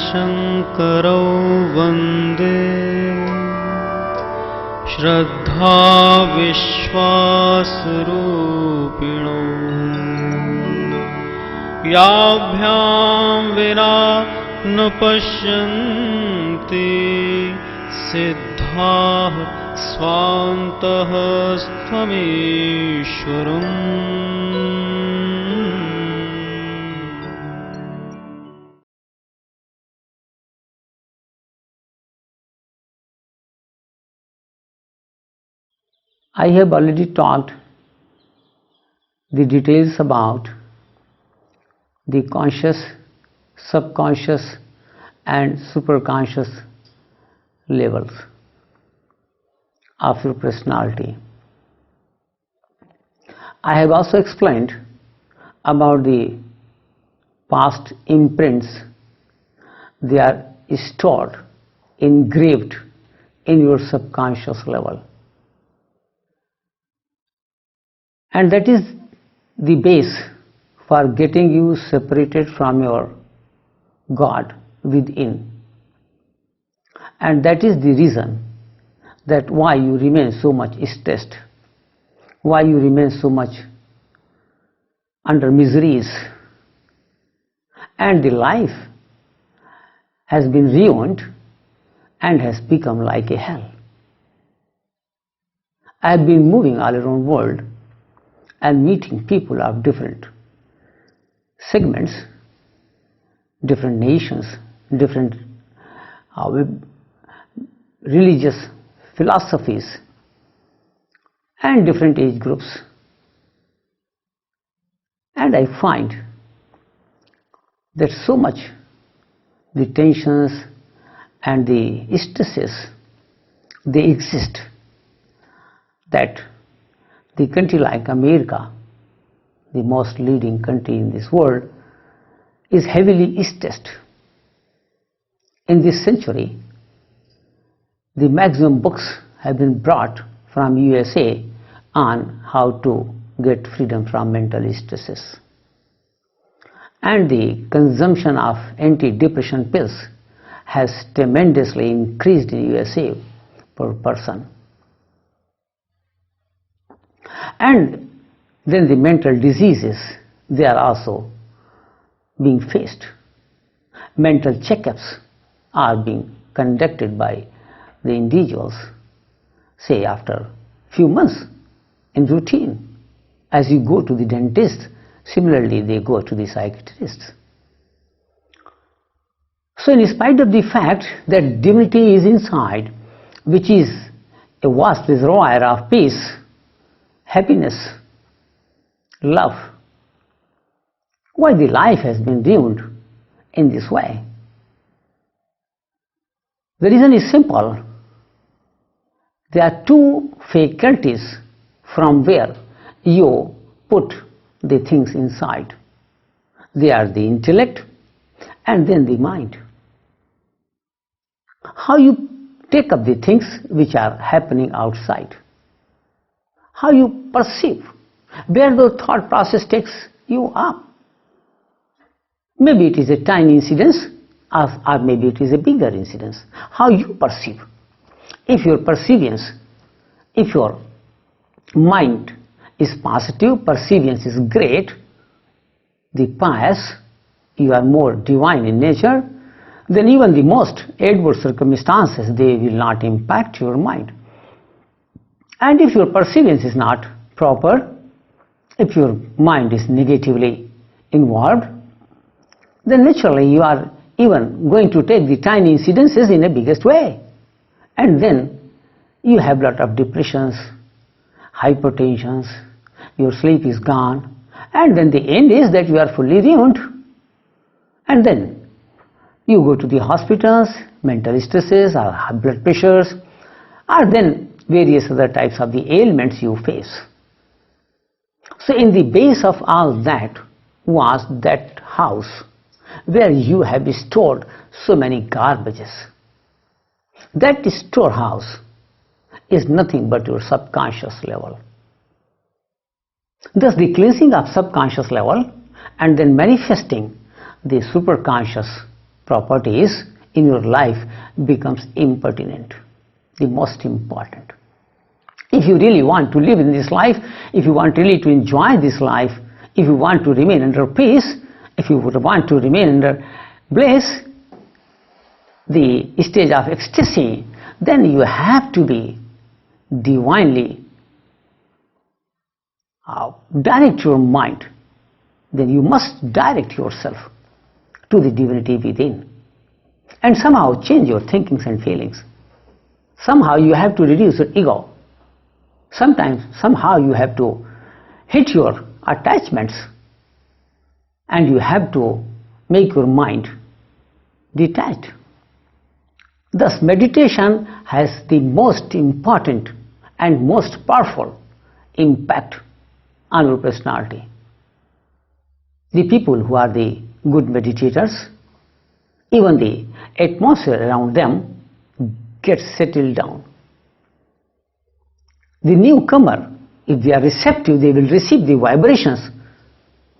शङ्करौ वन्दे श्रद्धा विश्वासरूपिणौ याभ्यां विना न पश्यन्ति सिद्धाः स्वान्तः स्वमीश्वरम्। I have already taught the details about the conscious, subconscious and superconscious levels of your personality. I have also explained about the past imprints. They are stored, engraved in your subconscious level. And that is the base for getting you separated from your God within. And that is the reason that why you remain so much stressed, why you remain so much under miseries, and the life has been ruined and has become like a hell. I have been moving all around the world and meeting people of different segments, different nations, different religious philosophies and different age groups. And I find that so much the tensions and the stresses, they exist, that the country like America, the most leading country in this world, is heavily stressed. In this century, the maximum books have been brought from USA on how to get freedom from mental stresses. And the consumption of anti-depression pills has tremendously increased in USA per person. And then the mental diseases, they are also being faced. Mental checkups are being conducted by the individuals, say after few months in routine. As you go to the dentist, similarly they go to the psychiatrist. So in spite of the fact that divinity is inside, which is a vast reservoir of peace, happiness, love, why the life has been ruined in this way? The reason is simple. There are two faculties from where you put the things inside. They are the intellect and then the mind. How you take up the things which are happening outside, how you perceive, where the thought process takes you up. Maybe it is a tiny incidence or maybe it is a bigger incidence. How you perceive. If your perseverance, if your mind is positive, perseverance is great, the pious, you are more divine in nature, then even the most adverse circumstances, they will not impact your mind. And if your perseverance is not proper, if your mind is negatively involved, then naturally you are even going to take the tiny incidences in a biggest way. And then you have a lot of depressions, hypertensions, your sleep is gone, and then the end is that you are fully ruined. And then you go to the hospitals, mental stresses or high blood pressures, or then various other types of the ailments you face. So in the base of all that was that house where you have stored so many garbages. That storehouse is nothing but your subconscious level. Thus the cleansing of subconscious level and then manifesting the superconscious properties in your life becomes impertinent, the most important. If you really want to live in this life, if you want really to enjoy this life, if you want to remain under peace, if you would want to remain under bliss, the stage of ecstasy, then you have to be divinely direct your mind. Then you must direct yourself to the divinity within and somehow change your thinkings and feelings. Somehow you have to reduce your ego. Somehow you have to hit your attachments and you have to make your mind detached. Thus, meditation has the most important and most powerful impact on your personality. The people who are the good meditators, even the atmosphere around them gets settled down. The newcomer, if they are receptive, they will receive the vibrations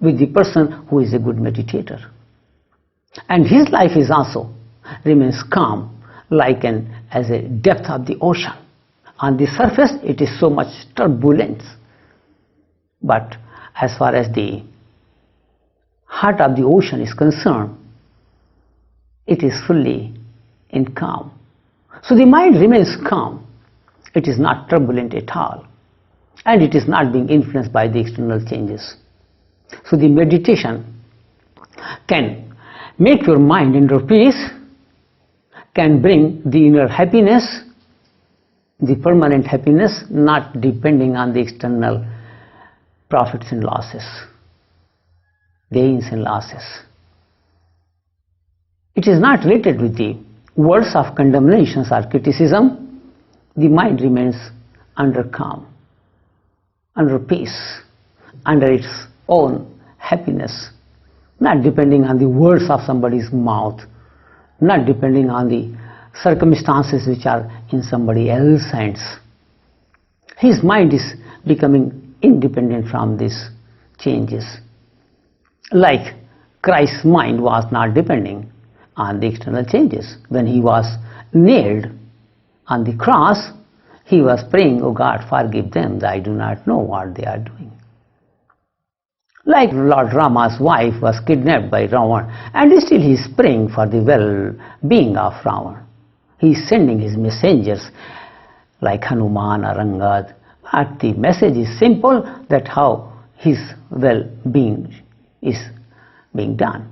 with the person who is a good meditator. And his life is also remains calm, like as a depth of the ocean. On the surface it is so much turbulence, but as far as the heart of the ocean is concerned, it is fully in calm. So the mind remains calm. It is not turbulent at all, and it is not being influenced by the external changes. So the meditation can make your mind under peace, can bring the inner happiness, the permanent happiness, not depending on the external profits and losses, gains and losses. It is not related with the words of condemnations or criticism. The mind remains under calm, under peace, under its own happiness, not depending on the words of somebody's mouth, not depending on the circumstances which are in somebody else's hands. His mind is becoming independent from these changes. Like Christ's mind was not depending on the external changes. When he was nailed on the cross, he was praying, "Oh God, forgive them, I do not know what they are doing." Like Lord Rama's wife was kidnapped by Ravan, and still he is praying for the well-being of Ravan. He is sending his messengers like Hanuman or Angad, but the message is simple, that how his well-being is being done.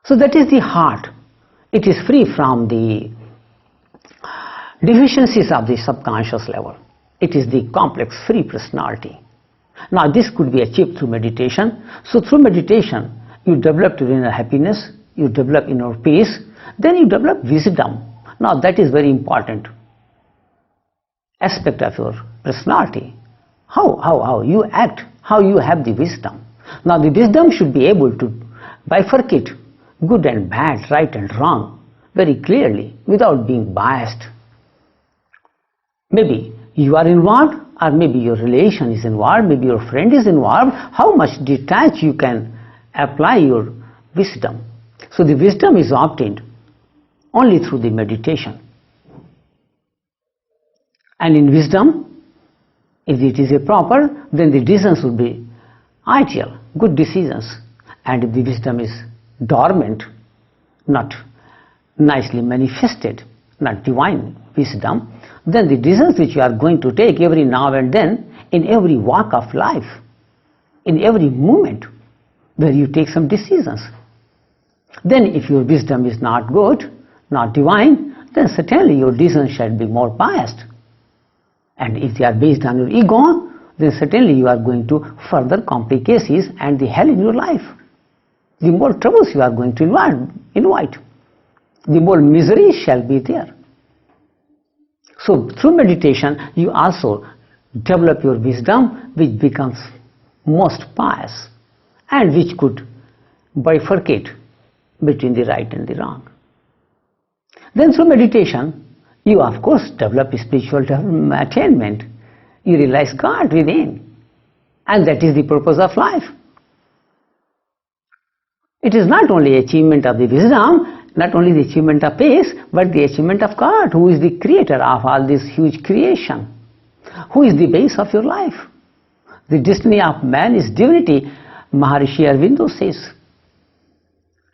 So that is the heart. It is free from the deficiencies of the subconscious level. It is the complex free personality. Now this could be achieved through meditation. So through meditation you develop your inner happiness, you develop inner peace, then you develop wisdom. Now that is very important aspect of your personality. How you act, how you have the wisdom. Now the wisdom should be able to bifurcate good and bad, right and wrong very clearly without being biased. Maybe you are involved, or maybe your relation is involved, maybe your friend is involved. How much detached you can apply your wisdom. So the wisdom is obtained only through the meditation. And in wisdom, if it is a proper, then the decisions will be ideal, good decisions. And if the wisdom is dormant, not nicely manifested, not divine wisdom, then the decisions which you are going to take every now and then, in every walk of life, in every moment where you take some decisions, then if your wisdom is not good, not divine, then certainly your decisions shall be more biased. And if they are based on your ego, then certainly you are going to further complications and the hell in your life. The more troubles you are going to invite, the more misery shall be there. So through meditation you also develop your wisdom, which becomes most pious and which could bifurcate between the right and the wrong. Then through meditation you of course develop spiritual attainment. You realize God within, and that is the purpose of life. It is not only achievement of the wisdom, not only the achievement of peace, but the achievement of God, who is the creator of all this huge creation, who is the base of your life. The destiny of man is divinity, Maharishi Aurobindo says.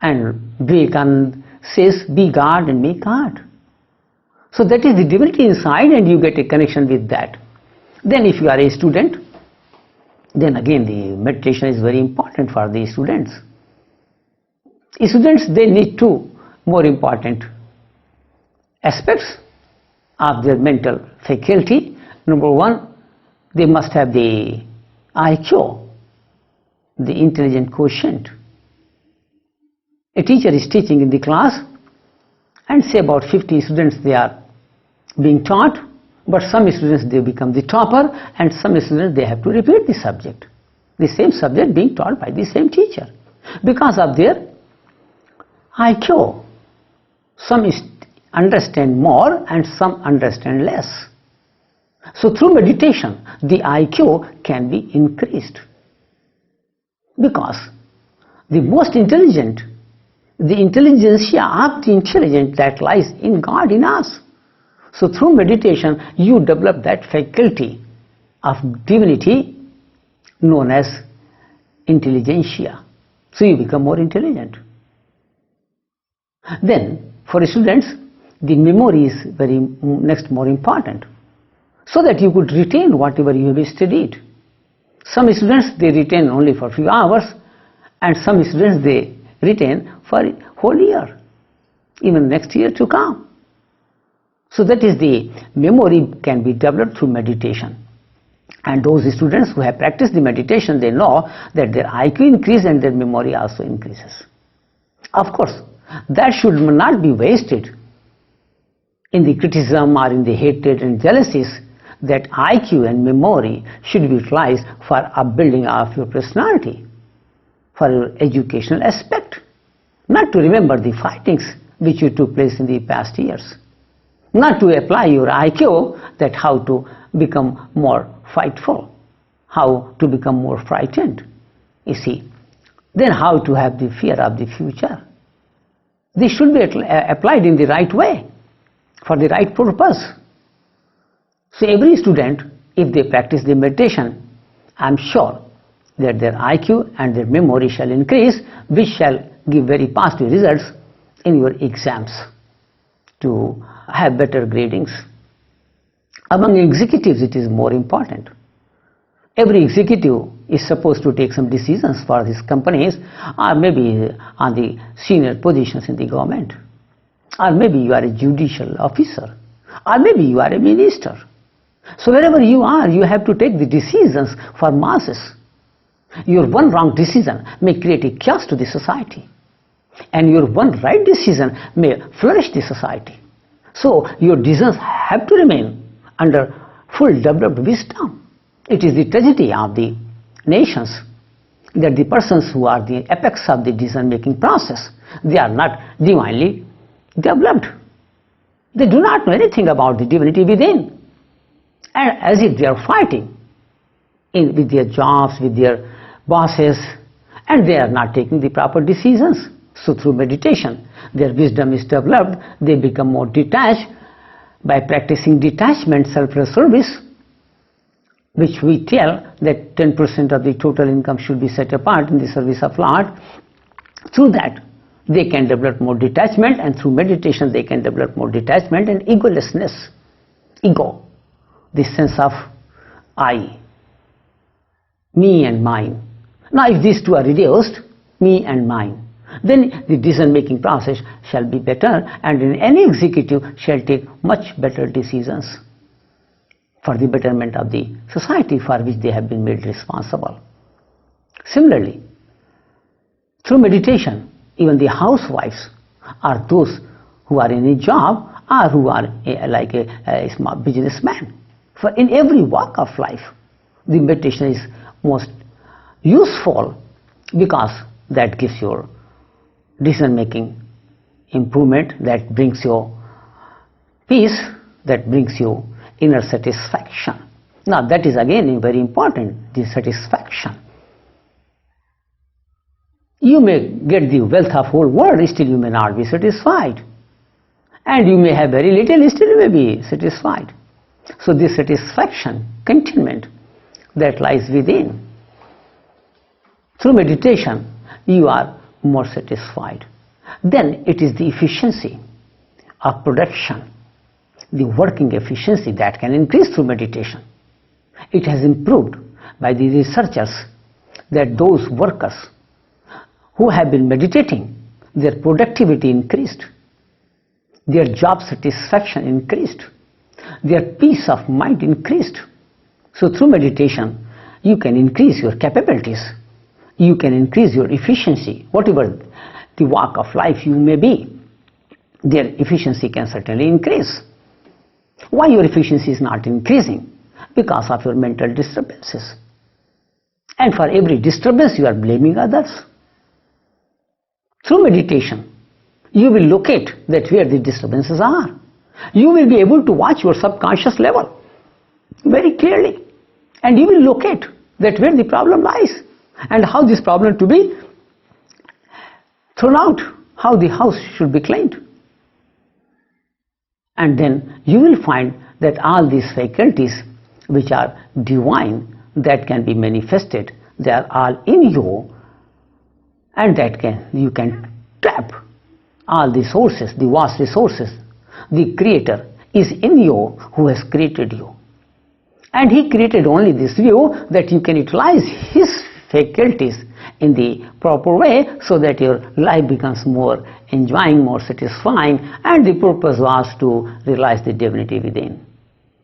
And Vivekananda says, be God and make God. So that is the divinity inside, and you get a connection with that. Then if you are a student, then again the meditation is very important for the students. Students, they need two more important aspects of their mental faculty. Number one, they must have the IQ, the intelligent quotient. A teacher is teaching in the class, and say about 50 students they are being taught, but some students they become the topper, and some students they have to repeat the subject, the same subject being taught by the same teacher, because of their IQ. Some understand more and some understand less. So through meditation, the IQ can be increased, because the most intelligent, the intelligentsia of the intelligent that lies in God, in us. So through meditation, you develop that faculty of divinity known as intelligentsia. So you become more intelligent. Then for students, the memory is very next more important, so that you could retain whatever you have studied. Some students they retain only for a few hours, and some students they retain for a whole year, even next year to come. So that is the memory can be developed through meditation. And those students who have practiced the meditation, they know that their IQ increases and their memory also increases. Of course, that should not be wasted in the criticism or in the hatred and jealousies. That IQ and memory should be utilized for upbuilding of your personality, for your educational aspect, not to remember the fightings which you took place in the past years, not to apply your IQ that how to become more fightful, how to become more frightened, you see, then how to have the fear of the future. This should be applied in the right way, for the right purpose. So every student, if they practice the meditation, I am sure that their IQ and their memory shall increase, which shall give very positive results in your exams to have better gradings. Among executives, it is more important. Every executive is supposed to take some decisions for his companies, or maybe on the senior positions in the government, or maybe you are a judicial officer, or maybe you are a minister. So wherever you are, you have to take the decisions for masses. Your one wrong decision may create a chaos to the society, and your one right decision may flourish the society. So your decisions have to remain under full developed wisdom. It is the tragedy of the nations that the persons who are the apex of the decision making process, they are not divinely developed. They do not know anything about the divinity within, and as if they are fighting with their jobs, with their bosses, and they are not taking the proper decisions. So through meditation, their wisdom is developed, they become more detached. By practicing detachment, self-service, which we tell that 10% of the total income should be set apart in the service of Lord, through that they can develop more detachment, and through meditation they can develop more detachment and egolessness. Ego, the sense of I, me and mine. Now if these two are reduced, me and mine, then the decision making process shall be better, and in any executive shall take much better decisions for the betterment of the society for which they have been made responsible. Similarly, through meditation, even the housewives, or those who are in a job, or who are like a small businessman, for in every walk of life, the meditation is most useful, because that gives your decision making improvement, that brings you peace, that brings you inner satisfaction. Now that is again very important, the satisfaction. You may get the wealth of whole world, still you may not be satisfied. And you may have very little, still you may be satisfied. So this satisfaction, contentment that lies within. Through meditation, you are more satisfied. Then it is the efficiency of production, the working efficiency that can increase through meditation. It has improved by the researchers that those workers who have been meditating, their productivity increased, their job satisfaction increased, their peace of mind increased. So through meditation, you can increase your capabilities, you can increase your efficiency, whatever the walk of life you may be, their efficiency can certainly increase. Why your efficiency is not increasing? Because of your mental disturbances. And for every disturbance you are blaming others. Through meditation, you will locate that where the disturbances are. You will be able to watch your subconscious level very clearly. And you will locate that where the problem lies and how this problem to be thrown out, how the house should be cleaned. And then you will find that all these faculties which are divine, that can be manifested, they are all in you, and that you can tap all the sources, the vast resources. The Creator is in you who has created you. And He created only this view that you can utilize His faculties in the proper way so that your life becomes more enjoying, more satisfying, and the purpose was to realize the divinity within.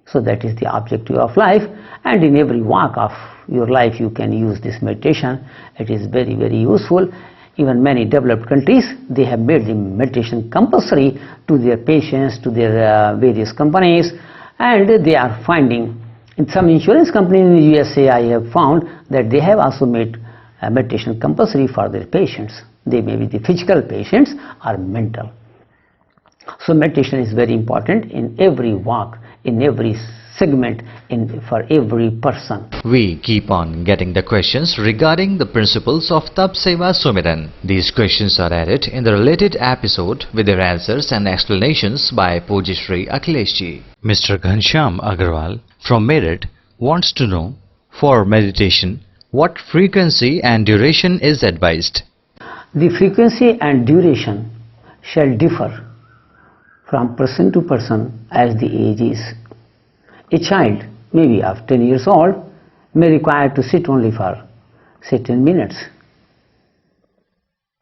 So that is the objective of life, and in every walk of your life you can use this meditation. It is very, very useful. Even many developed countries, they have made the meditation compulsory to their patients, to their various companies, and they are finding, in some insurance companies in the USA I have found that they have also made meditation compulsory for their patients. They may be the physical patients or mental. So meditation is very important in every walk, in every segment, for every person. We keep on getting the questions regarding the principles of Tap Seva Sumiran. These questions are added in the related episode with their answers and explanations by Pujyashri Akhileshji. Mr. Ghanshyam Agarwal from Meerut wants to know, for meditation, what frequency and duration is advised? The frequency and duration shall differ from person to person as the age is. A child, maybe of 10 years old, may require to sit only for, say, 10 minutes.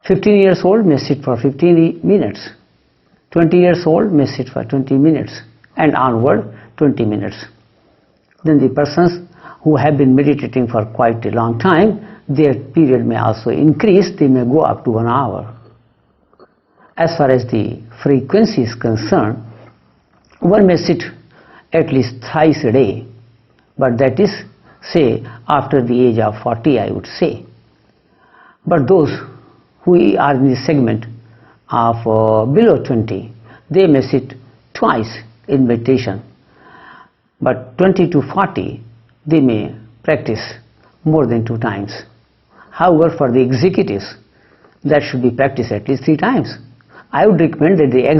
15 years old may sit for 15 minutes. 20 years old may sit for 20 minutes, and onward 20 minutes. Then the persons who have been meditating for quite a long time, their period may also increase. They may go up to 1 hour. As far as the frequency is concerned, one may sit at least thrice a day, but that is, say, after the age of 40, I would say. But those who are in the segment of below 20, they may sit twice in meditation, but 20 to 40, they may practice more than 2 times. However, for the executives, that should be practiced at least 3 times. I would recommend that the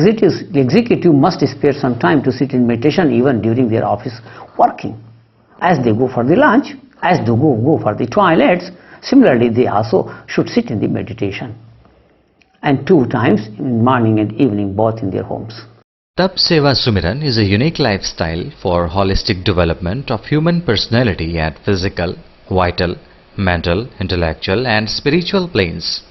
executive must spare some time to sit in meditation even during their office working. As they go for the lunch, as they go for the toilets, similarly they also should sit in the meditation. And 2 times in morning and evening, both in their homes. Tap Seva Sumiran is a unique lifestyle for holistic development of human personality at physical, vital, mental, intellectual and spiritual planes.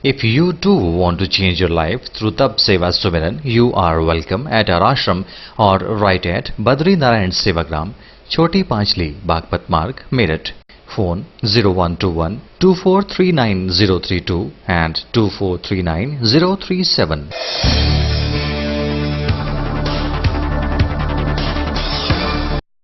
If you too want to change your life through Tap Seva Sumiran, you are welcome at our ashram or write at Badri Narayan Sevagram, Choti Panchli, Bagpat Marg, Meerut. Phone 0121 2439 032 and 2439 037.